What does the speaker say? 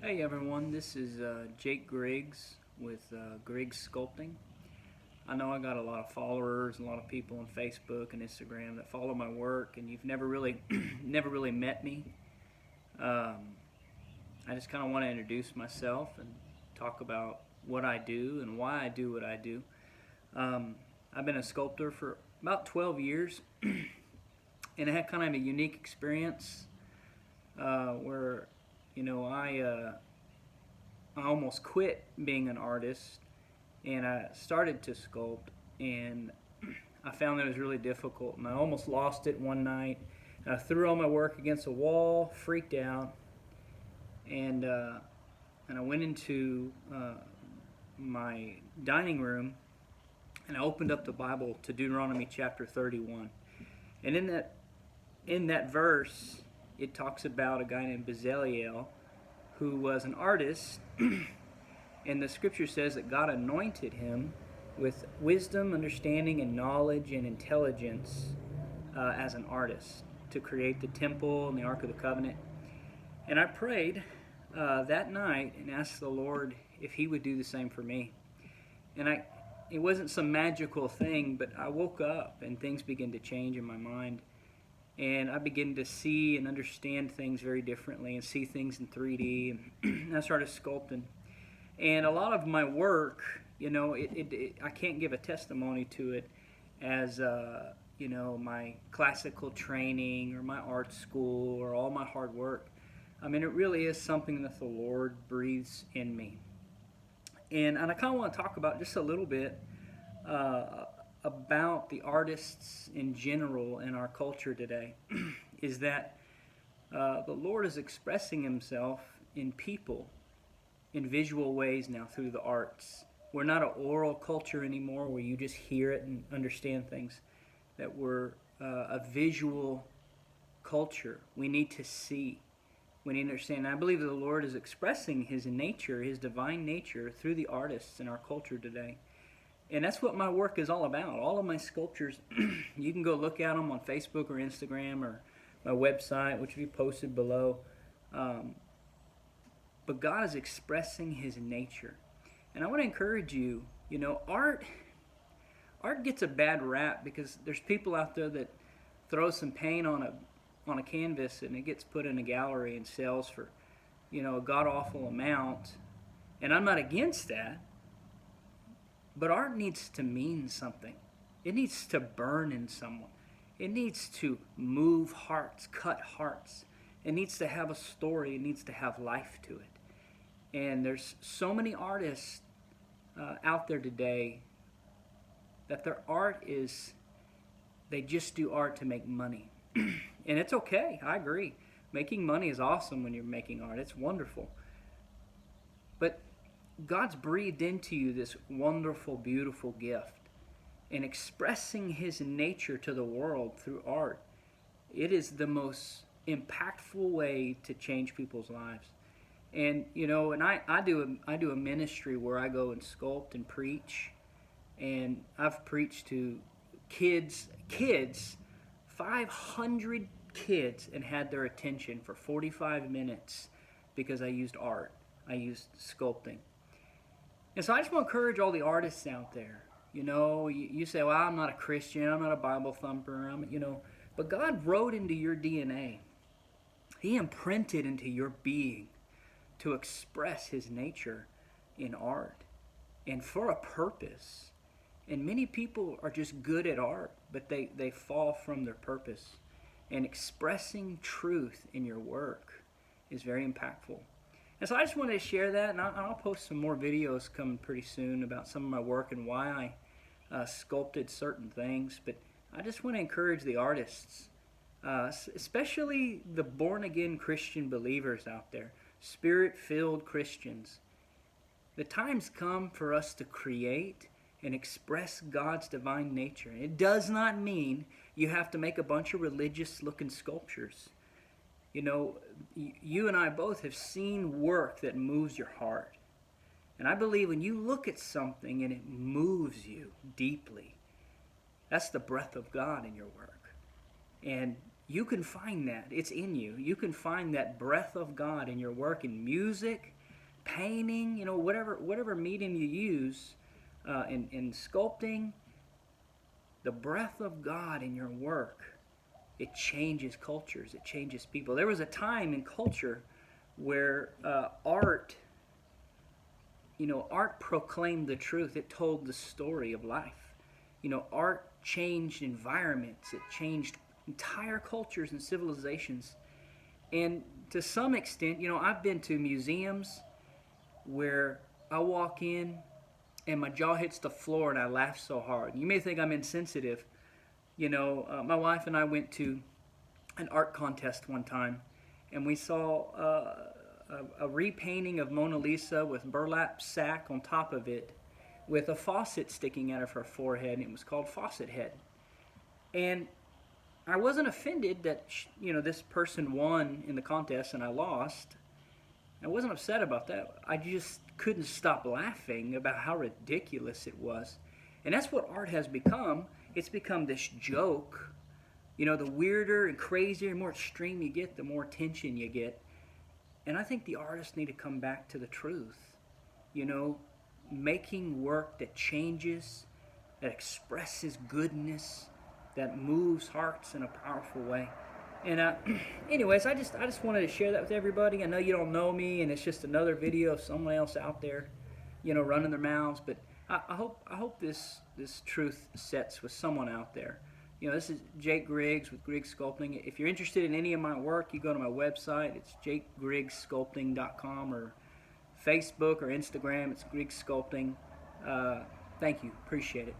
Hey everyone, this is Jake Griggs with Griggs Sculpting. I know I got a lot of followers, a lot of people on Facebook and Instagram that follow my work, and you've never really, never really met me. I just kind of want to introduce myself and talk about what I do and why I do what I do. I've been a sculptor for about 12 years, and I had kind of a unique experience where I almost quit being an artist and I started to sculpt, and I found that it was really difficult, and I almost lost it one night. And I threw all my work against a wall, freaked out, and I went into my dining room and I opened up the Bible to Deuteronomy chapter 31. And in that verse, it talks about a guy named Bezaleel who was an artist, and the scripture says that God anointed him with wisdom, understanding, and knowledge and intelligence as an artist to create the temple and the Ark of the Covenant. And I prayed that night and asked the Lord if He would do the same for me. And it wasn't some magical thing, but I woke up and things began to change in my mind. And I began to see and understand things very differently and see things in 3D. And I started sculpting. And a lot of my work, I can't give a testimony to it as, my classical training or my art school or all my hard work. I mean, it really is something that the Lord breathes in me. And I kind of want to talk about just a little bit about the artists in general in our culture today is that the Lord is expressing Himself in people in visual ways now through the arts. We're not an oral culture anymore where you just hear it and understand things. That we're a visual culture. We need to see. We need to understand. And I believe that the Lord is expressing His nature, His divine nature, through the artists in our culture today. And that's what my work is all about. All of my sculptures, you can go look at them on Facebook or Instagram or my website, which will be posted below. But God is expressing His nature. And I want to encourage you, art gets a bad rap because there's people out there that throw some paint on a canvas and it gets put in a gallery and sells for, a god-awful amount. And I'm not against that. But art needs to mean something. It needs to burn in someone. It needs to move hearts, cut hearts. It needs to have a story. It needs to have life to it. And there's so many artists out there today that their art is, they just do art to make money. And it's okay, I agree. Making money is awesome when you're making art. It's wonderful. But God's breathed into you this wonderful, beautiful gift. And expressing His nature to the world through art, it is the most impactful way to change people's lives. And, I do a ministry where I go and sculpt and preach. And I've preached to kids, 500 kids, and had their attention for 45 minutes because I used art. I used sculpting. And so I just want to encourage all the artists out there. You say, well, I'm not a Christian, I'm not a Bible thumper, but God wrote into your DNA. He imprinted into your being to express His nature in art and for a purpose. And many people are just good at art, but they fall from their purpose. And expressing truth in your work is very impactful. And so I just wanted to share that, and I'll post some more videos coming pretty soon about some of my work and why I sculpted certain things. But I just want to encourage the artists, especially the born-again Christian believers out there, Spirit-filled Christians. The time's come for us to create and express God's divine nature. It does not mean you have to make a bunch of religious-looking sculptures. You and I both have seen work that moves your heart. And I believe when you look at something and it moves you deeply, that's the breath of God in your work. And you can find that. It's in you. You can find that breath of God in your work, in music, painting, whatever medium you use, in sculpting. The breath of God in your work, it changes cultures. It changes people. There was a time in culture where art proclaimed the truth. It told the story of life. Art changed environments. It changed entire cultures and civilizations. And to some extent, I've been to museums where I walk in and my jaw hits the floor and I laugh so hard. You may think I'm insensitive. My wife and I went to an art contest one time, and we saw a repainting of Mona Lisa with burlap sack on top of it, with a faucet sticking out of her forehead, and it was called Faucet Head. And I wasn't offended that this person won in the contest and I lost. I wasn't upset about that. I just couldn't stop laughing about how ridiculous it was. And that's what art has become. It's become this joke. The weirder and crazier and more extreme you get, the more attention you get. And I think the artists need to come back to the truth. Making work that changes, that expresses goodness, that moves hearts in a powerful way. And anyways, I just wanted to share that with everybody. I know you don't know me, and it's just another video of someone else out there, running their mouths. But I hope this truth sets with someone out there. This is Jake Griggs with Griggs Sculpting. If you're interested in any of my work, you go to my website. It's jakegriggssculpting.com, or Facebook or Instagram. It's Griggs Sculpting. Thank you. Appreciate it.